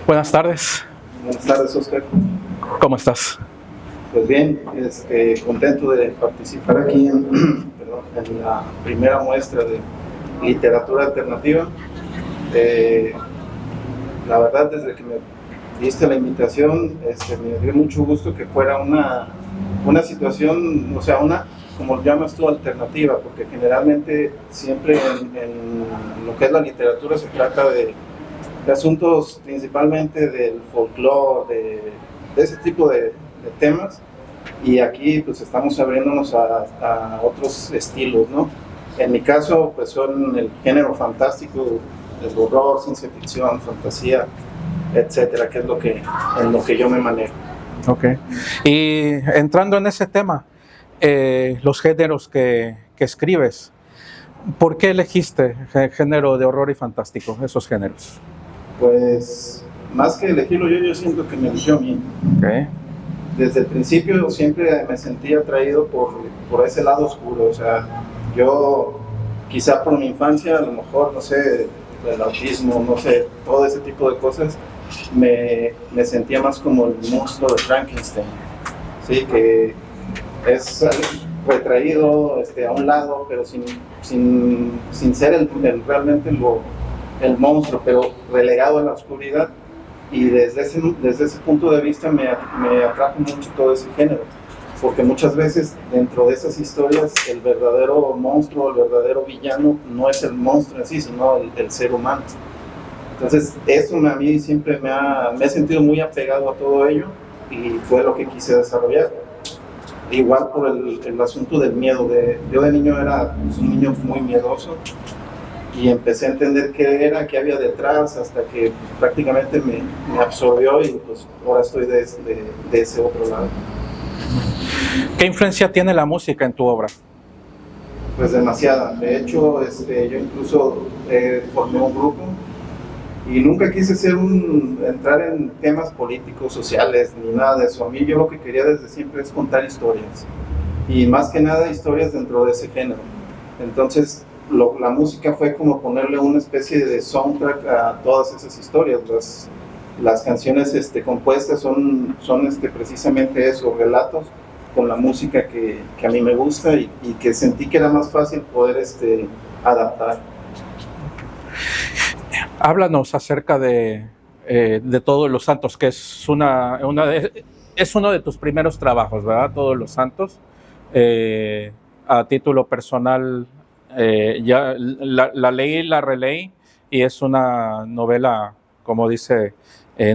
Buenas tardes. Buenas tardes, Oscar. ¿Cómo estás? Pues bien, contento de participar aquí en la primera muestra de literatura alternativa. La verdad, desde que me diste la invitación, me dio mucho gusto que fuera una situación, o sea, como llamas tú, alternativa, porque generalmente siempre en lo que es la literatura se trata de asuntos principalmente del folclore, de ese tipo de temas, y aquí pues estamos abriéndonos a otros estilos, ¿no? En mi caso pues son el género fantástico, el horror, ciencia ficción, fantasía, etcétera, que es en lo que yo me manejo. Ok. Y entrando en ese tema, los géneros que escribes, ¿por qué elegiste el género de horror y fantástico, esos géneros? Pues más que elegirlo yo siento que me eligió a mí. Okay. Desde el principio siempre me sentí atraído por ese lado oscuro, o sea, yo quizá por mi infancia, a lo mejor, no sé, el autismo, no sé, todo ese tipo de cosas, me sentía más como el monstruo de Frankenstein, ¿sí? Que es retraído a un lado, pero sin ser realmente el monstruo, pero relegado a la oscuridad. Y desde ese punto de vista me atrajo mucho todo ese género, porque muchas veces dentro de esas historias el verdadero monstruo, el verdadero villano no es el monstruo en sí, sino el ser humano. Entonces eso a mí siempre me he sentido muy apegado a todo ello, y fue lo que quise desarrollar. Igual por el asunto del miedo. Yo de niño era un niño muy miedoso, y empecé a entender qué había detrás, hasta que prácticamente me absorbió, y pues ahora estoy de ese otro lado. ¿Qué influencia tiene la música en tu obra? Pues demasiada. De hecho, yo incluso formé un grupo, y nunca quise entrar en temas políticos, sociales, ni nada de eso. A mí yo lo que quería desde siempre es contar historias, y más que nada historias dentro de ese género. Entonces la música fue como ponerle una especie de soundtrack a todas esas historias. Las canciones compuestas son precisamente eso, relatos con la música que a mí me gusta, y que sentí que era más fácil poder adaptar. Háblanos acerca de Todos los Santos, que es es uno de tus primeros trabajos, ¿verdad? Todos los Santos. A título personal, ya la leí, la releí, y es una novela, como dice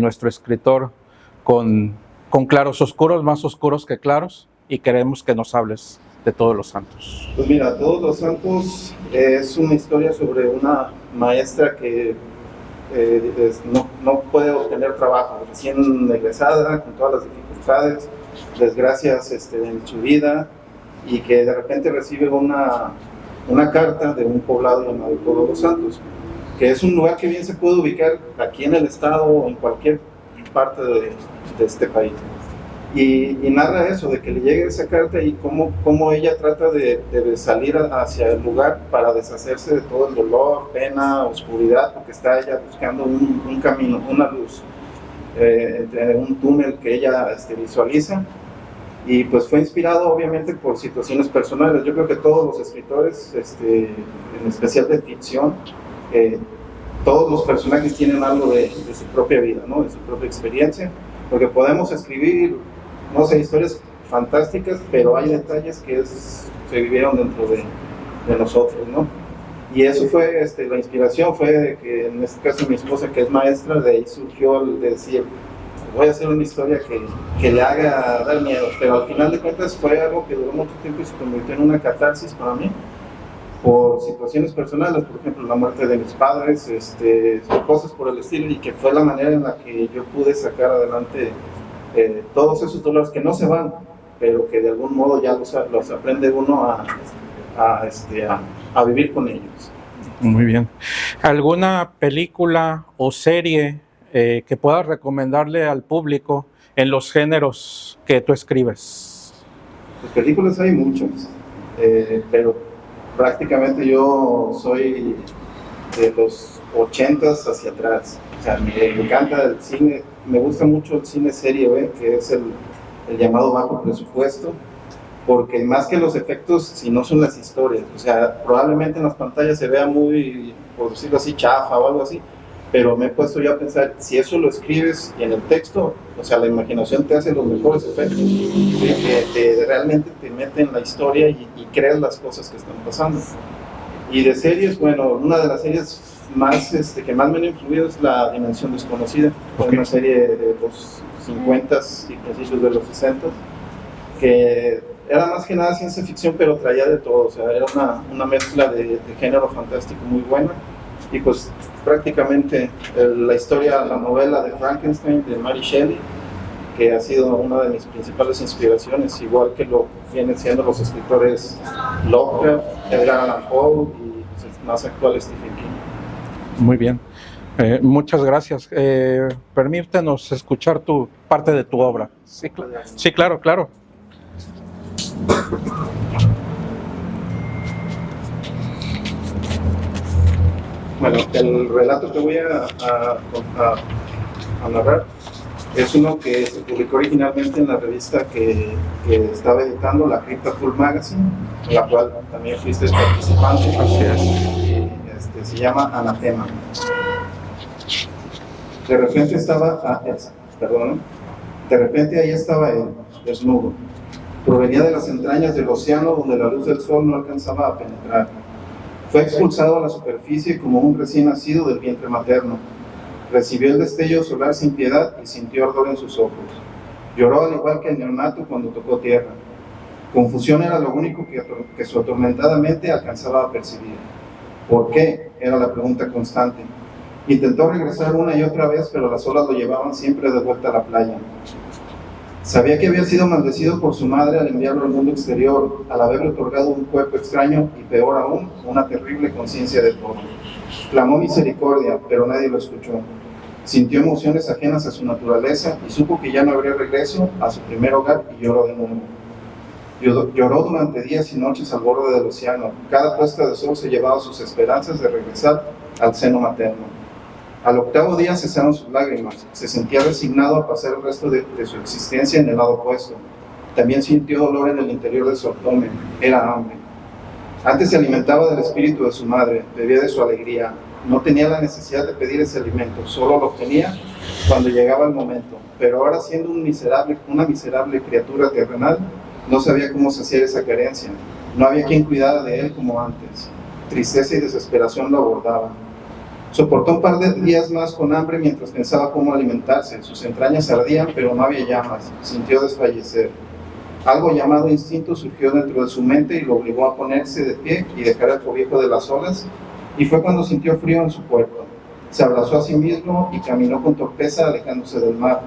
nuestro escritor, con claros oscuros, más oscuros que claros, y queremos que nos hables de Todos los Santos. Pues mira, Todos los Santos es una historia sobre una maestra que no puede obtener trabajo, recién egresada, con todas las dificultades, desgracias en su vida, y que de repente recibe una carta de un poblado llamado Todos los Santos, que es un lugar que bien se puede ubicar aquí en el estado o en cualquier parte de este país. Y narra eso, de que le llegue esa carta, y cómo ella trata de salir hacia el lugar para deshacerse de todo el dolor, pena, oscuridad, porque está ella buscando un camino, una luz, entre un túnel que ella visualiza. Y pues fue inspirado obviamente por situaciones personales. Yo creo que todos los escritores, en especial de ficción, todos los personajes tienen algo de su propia vida, ¿no? De su propia experiencia, porque podemos escribir, no sé, historias fantásticas, pero hay detalles que se vivieron dentro de nosotros, ¿no? Y eso fue, la inspiración fue de que, en este caso, mi esposa, que es maestra, de ahí surgió el de decir, voy a hacer una historia que le haga dar miedo, pero al final de cuentas fue algo que duró mucho tiempo y se convirtió en una catarsis para mí, por situaciones personales, por ejemplo, la muerte de mis padres, cosas por el estilo, y que fue la manera en la que yo pude sacar adelante todos esos dolores que no se van, pero que de algún modo ya los aprende uno a vivir con ellos. Muy bien. ¿Alguna película o serie que puedas recomendarle al público en los géneros que tú escribes? Pues películas hay muchas, pero prácticamente yo soy de los 80s hacia atrás. O sea, me encanta el cine, me gusta mucho el cine serie B, que es el llamado bajo presupuesto, porque más que los efectos, si no son las historias. O sea, probablemente en las pantallas se vea muy, por decirlo así, chafa o algo así, pero me he puesto yo a pensar, si eso lo escribes y en el texto, o sea, la imaginación te hace los mejores efectos, realmente te mete en la historia y crees las cosas que están pasando. Y de series, bueno, una de las series más, que más me han influido es La Dimensión Desconocida, okay. Una serie de los 50s y principios de los 60s, que era más que nada ciencia ficción, pero traía de todo, o sea, era una mezcla de género fantástico muy buena. Y pues prácticamente la historia, la novela de Frankenstein de Mary Shelley, que ha sido una de mis principales inspiraciones, igual que lo vienen siendo los escritores Lovecraft, Edgar Allan Poe y pues, el más actual Stephen King. Muy bien, muchas gracias. Permítenos escuchar parte de tu obra. Sí, claro. Bueno, el relato que voy a narrar es uno que se publicó originalmente en la revista que estaba editando, la Crypta Full Magazine, en la cual también fuiste participante. Así es. Y, se llama Anatema. De repente ahí estaba él, desnudo. Provenía de las entrañas del océano donde la luz del sol no alcanzaba a penetrar. Fue expulsado a la superficie como un recién nacido del vientre materno. Recibió el destello solar sin piedad y sintió ardor en sus ojos. Lloró al igual que el neonato cuando tocó tierra. Confusión era lo único que su atormentada mente alcanzaba a percibir. ¿Por qué? Era la pregunta constante. Intentó regresar una y otra vez, pero las olas lo llevaban siempre de vuelta a la playa. Sabía que había sido maldecido por su madre al enviarlo al mundo exterior, al haberle otorgado un cuerpo extraño y, peor aún, una terrible conciencia de todo. Clamó misericordia, pero nadie lo escuchó. Sintió emociones ajenas a su naturaleza y supo que ya no habría regreso a su primer hogar y lloró de nuevo. Lloró durante días y noches al borde del océano. Cada puesta de sol se llevaba sus esperanzas de regresar al seno materno. Al octavo día cesaron sus lágrimas. Se sentía resignado a pasar el resto de su existencia en el lado opuesto. También sintió dolor en el interior de su abdomen. Era hambre. Antes se alimentaba del espíritu de su madre, bebía de su alegría. No tenía la necesidad de pedir ese alimento, solo lo obtenía cuando llegaba el momento. Pero ahora, siendo una miserable criatura terrenal, no sabía cómo saciar esa carencia. No había quien cuidara de él como antes. Tristeza y desesperación lo abordaban. Soportó un par de días más con hambre mientras pensaba cómo alimentarse. Sus entrañas ardían, pero no había llamas. Sintió desfallecer. Algo llamado instinto surgió dentro de su mente y lo obligó a ponerse de pie y dejar el cobijo de las olas, y fue cuando sintió frío en su cuerpo. Se abrazó a sí mismo y caminó con torpeza alejándose del mar.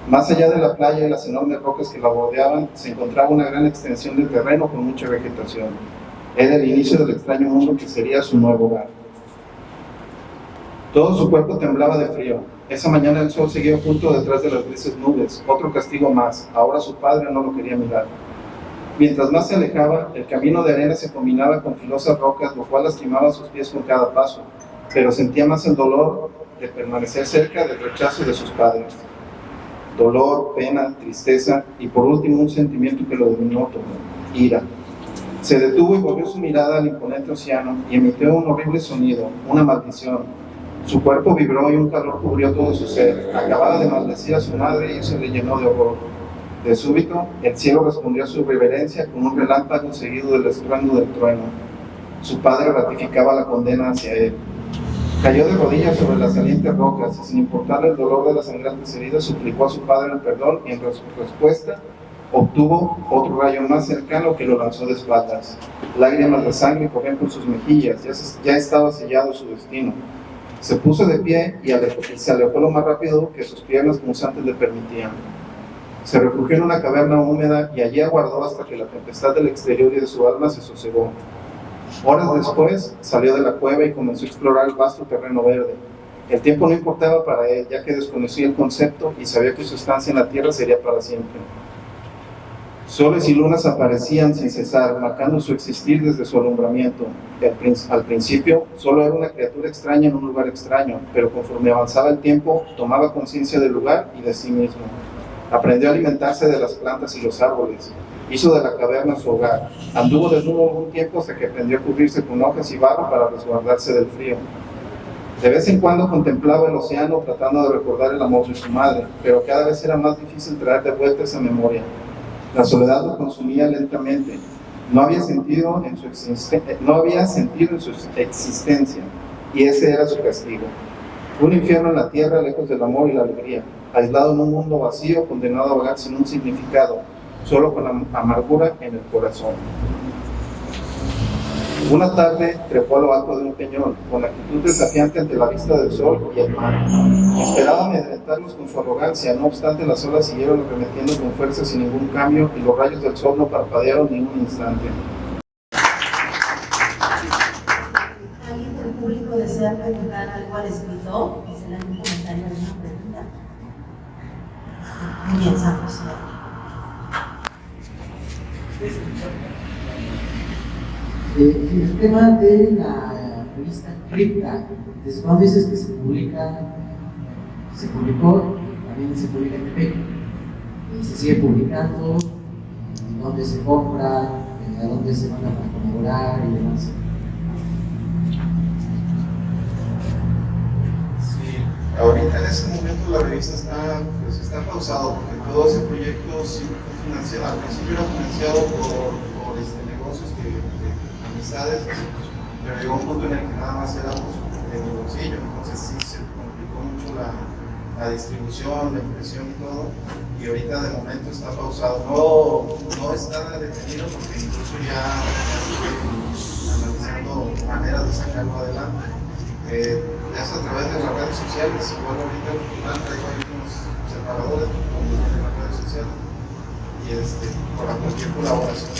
Más allá de la playa y las enormes rocas que la bordeaban, se encontraba una gran extensión de terreno con mucha vegetación. Era el inicio del extraño mundo que sería su nuevo hogar. Todo su cuerpo temblaba de frío. Esa mañana el sol seguía oculto detrás de las grises nubes. Otro castigo más. Ahora su padre no lo quería mirar. Mientras más se alejaba, el camino de arena se combinaba con filosas rocas, lo cual lastimaba sus pies con cada paso. Pero sentía más el dolor de permanecer cerca del rechazo de sus padres. Dolor, pena, tristeza y por último un sentimiento que lo dominó todo: ira. Se detuvo y volvió su mirada al imponente océano y emitió un horrible sonido, una maldición. Su cuerpo vibró y un calor cubrió todo su ser. Acababa de maldecir a su madre y eso le llenó de horror. De súbito, el cielo respondió a su reverencia con un relámpago seguido del estruendo del trueno. Su padre ratificaba la condena hacia él. Cayó de rodillas sobre las salientes rocas y, sin importarle el dolor de las sangrantes heridas, suplicó a su padre el perdón y en respuesta obtuvo otro rayo más cercano que lo lanzó de espaldas. Lágrimas de sangre corrían por sus mejillas. Ya estaba sellado su destino. Se puso de pie y se alejó lo más rápido que sus piernas punzantes le permitían. Se refugió en una caverna húmeda y allí aguardó hasta que la tempestad del exterior y de su alma se sosegó. Horas después salió de la cueva y comenzó a explorar el vasto terreno verde. El tiempo no importaba para él, ya que desconocía el concepto y sabía que su estancia en la tierra sería para siempre. Soles y lunas aparecían sin cesar, marcando su existir desde su alumbramiento. Al principio, solo era una criatura extraña en un lugar extraño, pero conforme avanzaba el tiempo, tomaba conciencia del lugar y de sí mismo. Aprendió a alimentarse de las plantas y los árboles. Hizo de la caverna su hogar. Anduvo desnudo algún tiempo hasta que aprendió a cubrirse con hojas y barro para resguardarse del frío. De vez en cuando contemplaba el océano tratando de recordar el amor de su madre, pero cada vez era más difícil traer de vuelta esa memoria. La soledad lo consumía lentamente. No había sentido en su existencia, y ese era su castigo. Un infierno en la tierra, lejos del amor y la alegría, aislado en un mundo vacío, condenado a vagar sin un significado, solo con la amargura en el corazón. Una tarde trepó a lo alto de un peñón, con la actitud desafiante ante la vista del sol y el mar. Esperaba amedrentarlos con su arrogancia, no obstante las olas siguieron arremetiendo con fuerza sin ningún cambio y los rayos del sol no parpadearon ni un instante. ¿Alguien del público desea preguntar algo al escritor? ¿Se le hace un comentario o una pregunta? Bien, Santos. El tema de la revista Cripta, ¿desde cuándo dices que se publica? Se publicó, también se publica en Tepic, y se sigue publicando, dónde se compra, a dónde se manda para colaborar y demás. Sí, ahorita en este momento la revista está pausado porque todo ese proyecto siempre fue financiado, al principio era financiado por negocios de amistades, pero llegó un punto en el que nada más era de mi bolsillo, entonces sí se complicó mucho la distribución, la impresión y todo, y ahorita de momento está pausado. No está detenido porque incluso ya estoy analizando maneras de sacarlo adelante. Es a través de las redes sociales, igual ahorita al final traigo ahí unos separadores en las redes sociales y para cualquier colaboración.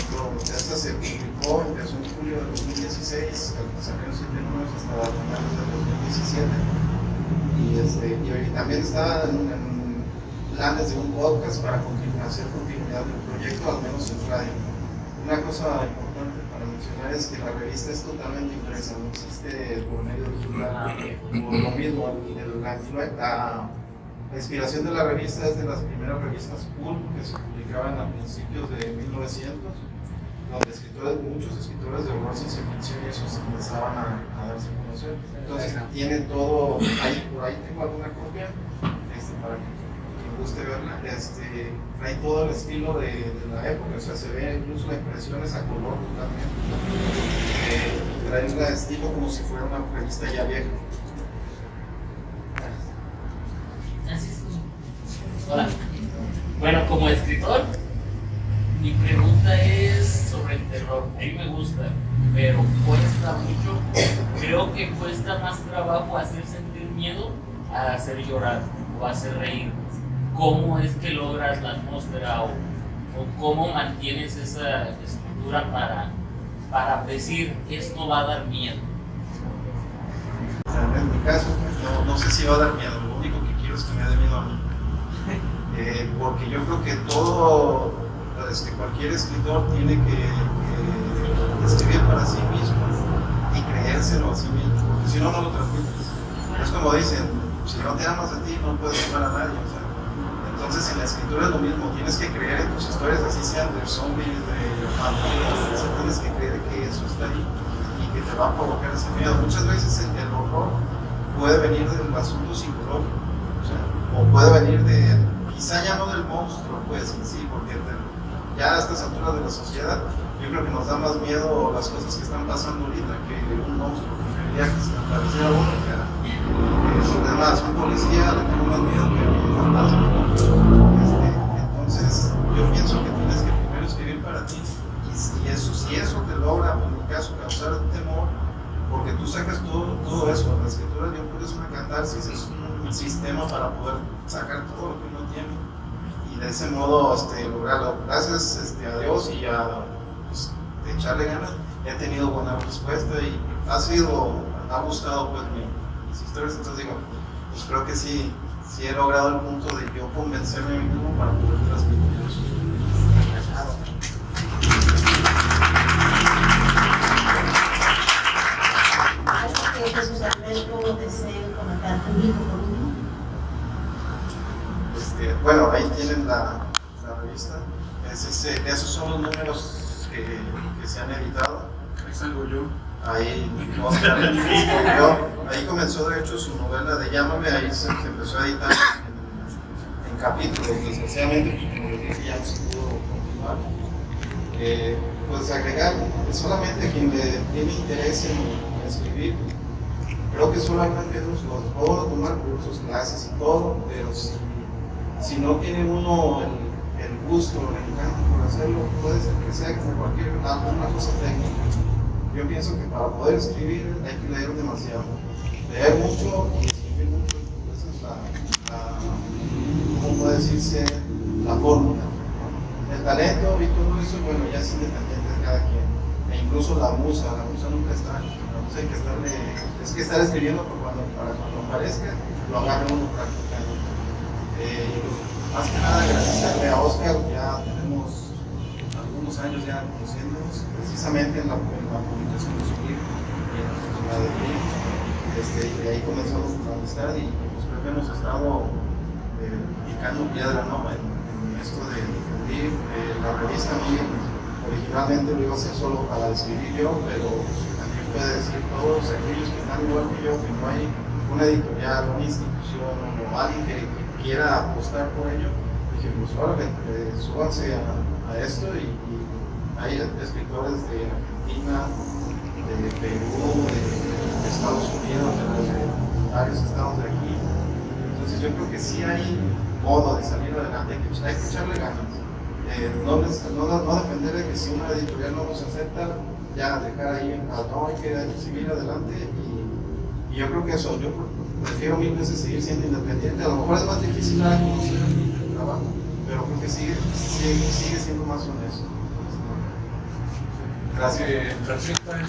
Esta se publicó, empezó en julio de 2016, salieron 7 números hasta finales del 2017 y también está en planes de un podcast para hacer continuidad del proyecto, al menos en radio. Una cosa importante para mencionar es que la revista es totalmente impresa, no existe por medio digital, por lo mismo, la inspiración de la revista es de las primeras revistas pulp que se publicaban a principios de 1900, donde muchos escritores de horror, ciencia ficción y eso se empezaban a darse a conocer. Entonces tiene todo, por ahí tengo alguna copia para quien guste verla, trae todo el estilo de la época, o sea, se ve incluso la impresión es a color también, trae un estilo como si fuera una revista ya vieja. Hola. Bueno, como escritor, mi pregunta es sobre el terror. A mí me gusta, pero cuesta mucho. Creo que cuesta más trabajo hacer sentir miedo a hacer llorar o hacer reír. ¿Cómo es que logras la atmósfera o cómo mantienes esa estructura para decir esto va a dar miedo? En mi caso, no sé si va a dar miedo. Lo único que quiero es que me dé miedo a mí. Porque yo creo que cualquier escritor tiene que escribir para sí mismo y creérselo a sí mismo, porque si no, no lo transmites. Es como dicen, si no te amas a ti, no puedes amar a nadie. O sea, entonces en la escritura es lo mismo, tienes que creer en tus historias, así sean de zombies, de vampiros, tienes que creer que eso está ahí y que te va a provocar ese miedo. Muchas veces el horror puede venir del asunto psicológico, o puede venir quizá ya no del monstruo, pues sí, porque ya a estas alturas de la sociedad, yo creo que nos da más miedo las cosas que están pasando ahorita que un monstruo. Preferiría que se me apareciera uno que además un policía le tengo más miedo que un fantasma. Entonces, yo pienso que tienes que primero escribir para ti, y si eso te logra, en mi caso, causar temor, porque tú sacas todo eso. La escritura yo creo que es una catarsis, es un sistema para poder sacar todo lo que uno tiene y de ese modo lograrlo. Gracias a Dios y a de echarle ganas, he tenido buena respuesta y ha gustado pues mis historias. Entonces digo, pues creo que sí he logrado el punto de yo convencerme a mí mismo para poder transmitir eso. revista. Esos son los números que se han editado. Ahí salgo yo. Ahí Oscar escribió, ahí comenzó de hecho su novela de Llámame, ahí se empezó a editar en capítulos, desgraciadamente, como les dije, ya no se pudo continuar. Pues agregar, solamente a quien le tiene interés en escribir, creo que solamente puedo tomar cursos, clases y todo, pero si no tiene uno el gusto, el encanto por hacerlo, puede ser que sea como alguna cosa técnica. Yo pienso que para poder escribir hay que leer demasiado, leer mucho y escribir mucho. Esa es ¿cómo puede decirse? La fórmula. El talento y todo eso, bueno, ya es independiente de cada quien. E incluso la musa nunca está. La musa hay que estar escribiendo para cuando aparezca, lo agarre uno practicando. Más que nada agradecerle a Oscar, ya tenemos algunos años ya conociéndonos, precisamente en la publicación de su libro y en la sociedad de Green, y ahí comenzamos nuestra amistad y pues creo que hemos estado picando piedra, ¿no? en esto de difundir. La revista a mí originalmente lo iba a hacer solo para escribir yo, pero también puede decir todos aquellos que están igual que yo, que no hay una editorial, una institución o alguien que quiera apostar por ello. Dije, pues ahora súbanse a esto y hay escritores de Argentina, de Perú, de Estados Unidos, de varios estados de aquí. Entonces yo creo que sí hay modo de salir adelante, hay que echarle ganas. No depender de que si una editorial no nos acepta, ya dejar ahí, no, hay que seguir adelante y yo creo que eso, yo prefiero mil veces seguir siendo independiente. A lo mejor es más difícil dar a conocer el trabajo, pero creo que sigue siendo más honesto. Gracias. Perfecta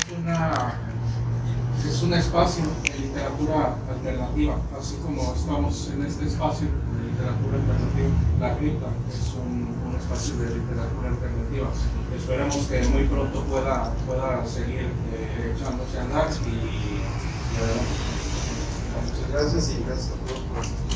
es un espacio de literatura alternativa, así como estamos en este espacio de literatura alternativa. La Cripta es un espacio de literatura alternativa. Esperemos que muy pronto pueda seguir echándose a andar y Muchas gracias y gracias a todos por asistir.